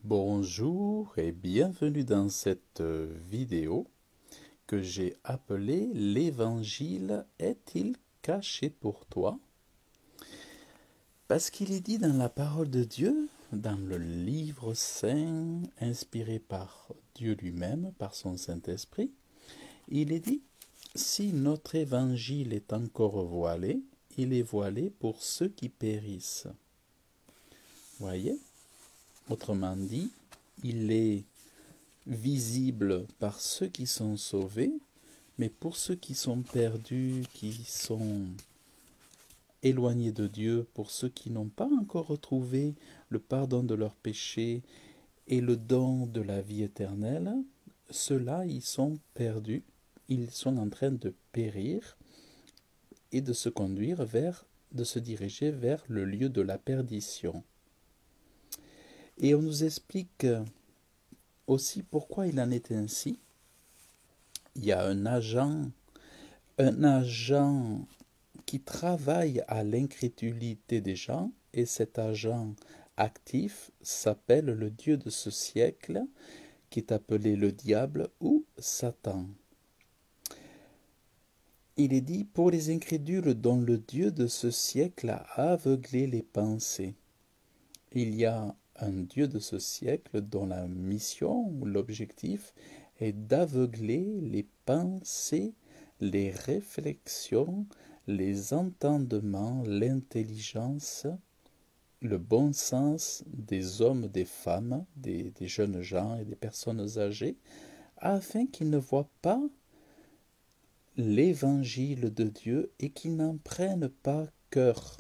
Bonjour et bienvenue dans cette vidéo que j'ai appelée «L'Évangile est-il caché pour toi?» Parce qu'il est dit dans la parole de Dieu, dans le livre saint inspiré par Dieu lui-même, par son Saint-Esprit, il est dit «Si notre Évangile est encore voilé, il est voilé pour ceux qui périssent.» Voyez? Autrement dit, il est visible par ceux qui sont sauvés, mais pour ceux qui sont perdus, qui sont éloignés de Dieu, pour ceux qui n'ont pas encore retrouvé le pardon de leurs péchés et le don de la vie éternelle, ceux-là, ils sont perdus, ils sont en train de périr et de se conduire de se diriger vers le lieu de la perdition. Et on nous explique aussi pourquoi il en est ainsi. Il y a un agent qui travaille à l'incrédulité des gens, et cet agent actif s'appelle le Dieu de ce siècle, qui est appelé le diable ou Satan. Il est dit, pour les incrédules dont le Dieu de ce siècle a aveuglé les pensées. Il y a un Dieu de ce siècle dont la mission ou l'objectif est d'aveugler les pensées, les réflexions, les entendements, l'intelligence, le bon sens des hommes, des femmes, des jeunes gens et des personnes âgées, afin qu'ils ne voient pas l'évangile de Dieu et qu'ils n'en prennent pas cœur,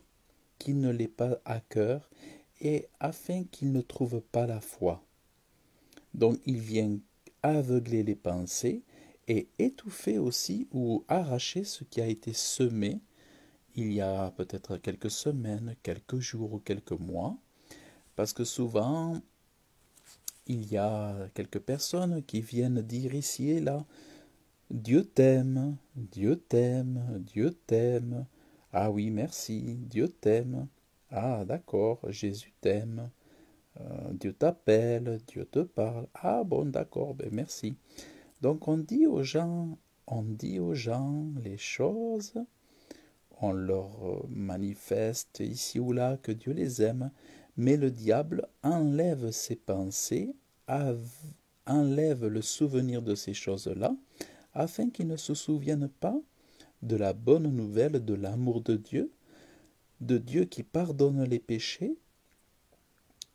qu'ils ne l'aient pas à cœur, et afin qu'ils ne trouvent pas la foi. Donc il vient aveugler les pensées et étouffer aussi ou arracher ce qui a été semé il y a peut-être quelques semaines, quelques jours ou quelques mois, parce que souvent il y a quelques personnes qui viennent dire ici et là, Dieu t'aime, Dieu t'aime, Dieu t'aime, ah oui merci, Dieu t'aime, ah d'accord, Jésus t'aime, Dieu t'appelle, Dieu te parle, ah bon d'accord, ben merci. Donc on dit aux gens les choses, on leur manifeste ici ou là que Dieu les aime, mais le diable enlève ces pensées, enlève le souvenir de ces choses-là, afin qu'ils ne se souviennent pas de la bonne nouvelle de l'amour de Dieu qui pardonne les péchés,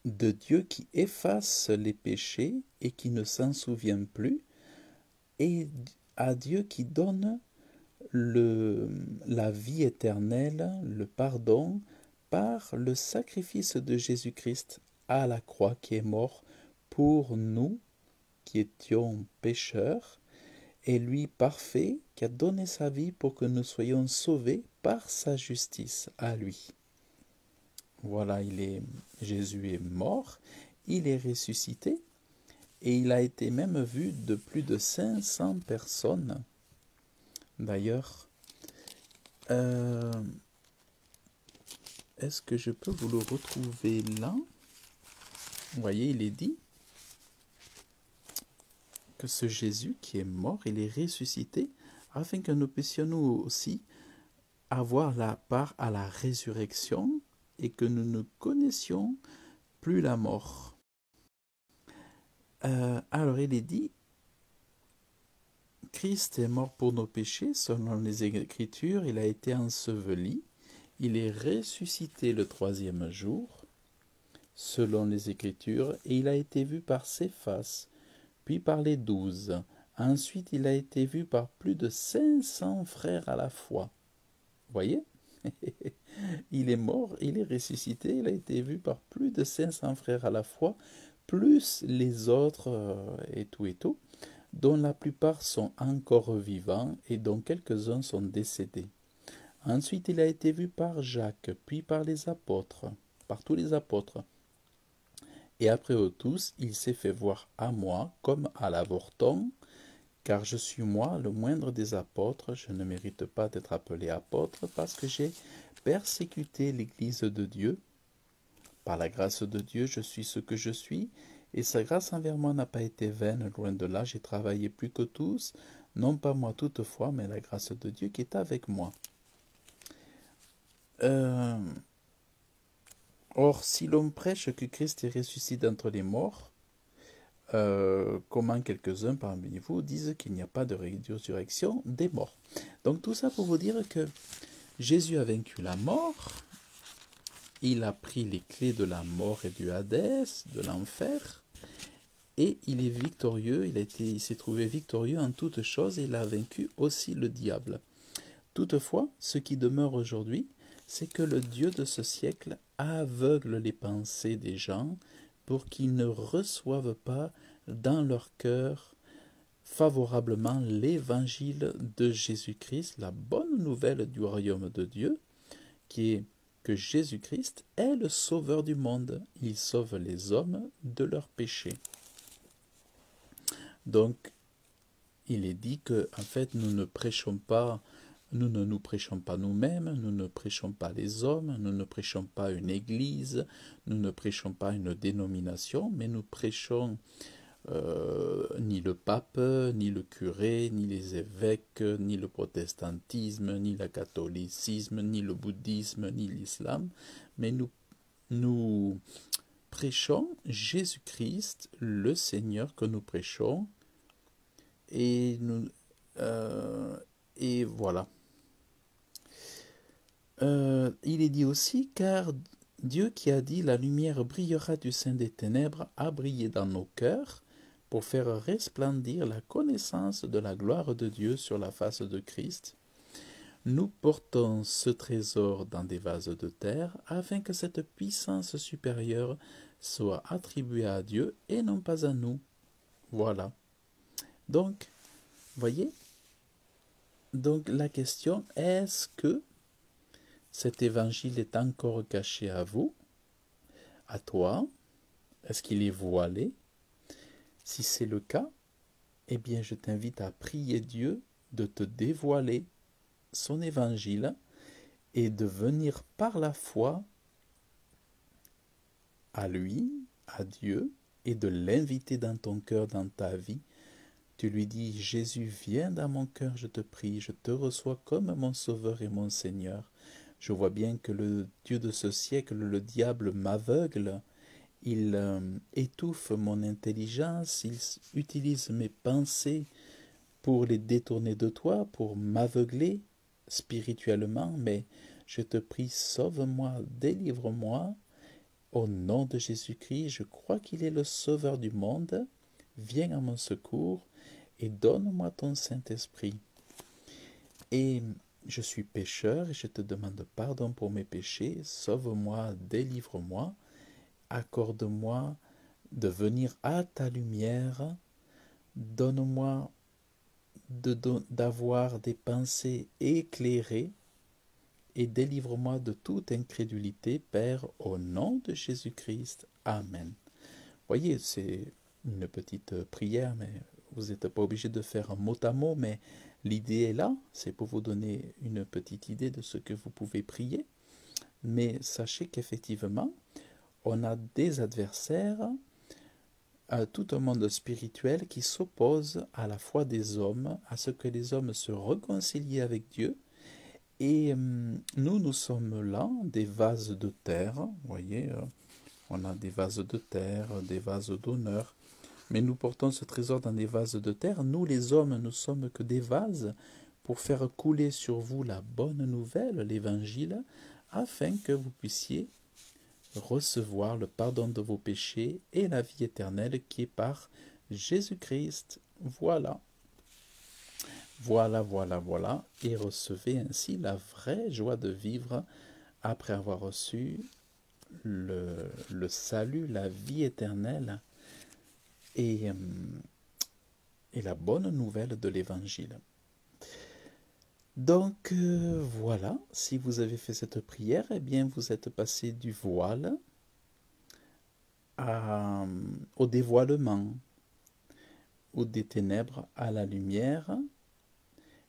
de Dieu qui efface les péchés et qui ne s'en souvient plus, et à Dieu qui donne la vie éternelle, le pardon, par le sacrifice de Jésus-Christ à la croix qui est mort pour nous qui étions pécheurs, et lui parfait qui a donné sa vie pour que nous soyons sauvés par sa justice à lui. Voilà, Jésus est mort, il est ressuscité, et il a été même vu de plus de 500 personnes. D'ailleurs, est-ce que je peux vous le retrouver là? Vous voyez, il est dit que ce Jésus qui est mort, il est ressuscité, afin que nous puissions nous aussi avoir la part à la résurrection et que nous ne connaissions plus la mort. Alors il est dit, Christ est mort pour nos péchés, selon les Écritures, il a été enseveli, il est ressuscité le troisième jour, selon les Écritures, et il a été vu par Céphas, puis par les 12. Ensuite, il a été vu par plus de 500 frères à la fois. Voyez? Il est mort, il est ressuscité, il a été vu par plus de 500 frères à la fois, plus les autres et tout, dont la plupart sont encore vivants et dont quelques-uns sont décédés. Ensuite, il a été vu par Jacques, puis par les apôtres, par tous les apôtres. Et après eux tous, il s'est fait voir à moi comme à l'avorton, car je suis moi le moindre des apôtres, je ne mérite pas d'être appelé apôtre parce que j'ai persécuté l'Église de Dieu. Par la grâce de Dieu, je suis ce que je suis, Et sa grâce envers moi n'a pas été vaine, loin de là, j'ai travaillé plus que tous, non pas moi toutefois, mais la grâce de Dieu qui est avec moi. Euh, Or, si l'on prêche que Christ est ressuscité d'entre les morts, comment quelques-uns parmi vous disent qu'il n'y a pas de résurrection des morts. Donc tout ça pour vous dire que Jésus a vaincu la mort, il a pris les clés de la mort et du Hadès, de l'enfer, et il est victorieux, il s'est trouvé victorieux en toutes choses et il a vaincu aussi le diable. Toutefois, ce qui demeure aujourd'hui, c'est que le Dieu de ce siècle aveugle les pensées des gens pour qu'ils ne reçoivent pas dans leur cœur favorablement l'évangile de Jésus-Christ, la bonne nouvelle du royaume de Dieu, qui est que Jésus-Christ est le sauveur du monde. Il sauve les hommes de leurs péchés. Donc, il est dit que, en fait, nous ne nous prêchons pas nous-mêmes, nous ne prêchons pas les hommes, nous ne prêchons pas une église, nous ne prêchons pas une dénomination, mais nous prêchons ni le pape, ni le curé, ni les évêques, ni le protestantisme, ni le catholicisme, ni le bouddhisme, ni l'islam, mais nous prêchons Jésus-Christ, le Seigneur que nous prêchons, et et voilà. Il est dit aussi, car Dieu qui a dit « La lumière brillera du sein des ténèbres » a brillé dans nos cœurs pour faire resplendir la connaissance de la gloire de Dieu sur la face de Christ. Nous portons ce trésor dans des vases de terre afin que cette puissance supérieure soit attribuée à Dieu et non pas à nous. Voilà. Donc, voyez, donc la question, est-ce que cet évangile est encore caché à vous, à toi? Est-ce qu'il est voilé? Si c'est le cas, eh bien je t'invite à prier Dieu de te dévoiler son évangile et de venir par la foi à lui, à Dieu, et de l'inviter dans ton cœur, dans ta vie. Tu lui dis, Jésus, viens dans mon cœur, je te prie, je te reçois comme mon Sauveur et mon Seigneur. Je vois bien que le Dieu de ce siècle, le diable, m'aveugle. Il étouffe mon intelligence, il utilise mes pensées pour les détourner de toi, pour m'aveugler spirituellement, mais je te prie, sauve-moi, délivre-moi. Au nom de Jésus-Christ, je crois qu'il est le Sauveur du monde. Viens à mon secours et donne-moi ton Saint-Esprit. Et je suis pécheur et je te demande pardon pour mes péchés. Sauve-moi, délivre-moi. Accorde-moi de venir à ta lumière. Donne-moi d'avoir des pensées éclairées et délivre-moi de toute incrédulité, Père, au nom de Jésus-Christ. Amen. Voyez, c'est une petite prière, mais vous n'êtes pas obligé de faire un mot à mot, mais l'idée est là, c'est pour vous donner une petite idée de ce que vous pouvez prier. Mais sachez qu'effectivement, on a des adversaires, tout un monde spirituel qui s'oppose à la foi des hommes, à ce que les hommes se réconcilient avec Dieu. Et nous sommes là, des vases de terre, vous voyez, on a des vases de terre, des vases d'honneur, mais nous portons ce trésor dans des vases de terre. Nous, les hommes, ne sommes que des vases pour faire couler sur vous la bonne nouvelle, l'évangile, afin que vous puissiez recevoir le pardon de vos péchés et la vie éternelle qui est par Jésus-Christ. Voilà. Voilà, voilà, voilà. Et recevez ainsi la vraie joie de vivre après avoir reçu le salut, la vie éternelle et la bonne nouvelle de l'Évangile. Donc voilà, si vous avez fait cette prière, eh bien vous êtes passé du voile au dévoilement, ou des ténèbres à la lumière,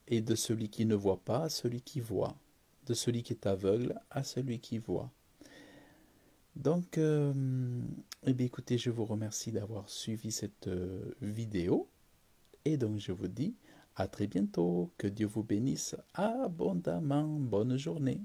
et de celui qui ne voit pas à celui qui voit, de celui qui est aveugle à celui qui voit. Donc, eh bien, écoutez, je vous remercie d'avoir suivi cette vidéo. Et donc, je vous dis à très bientôt. Que Dieu vous bénisse abondamment. Bonne journée.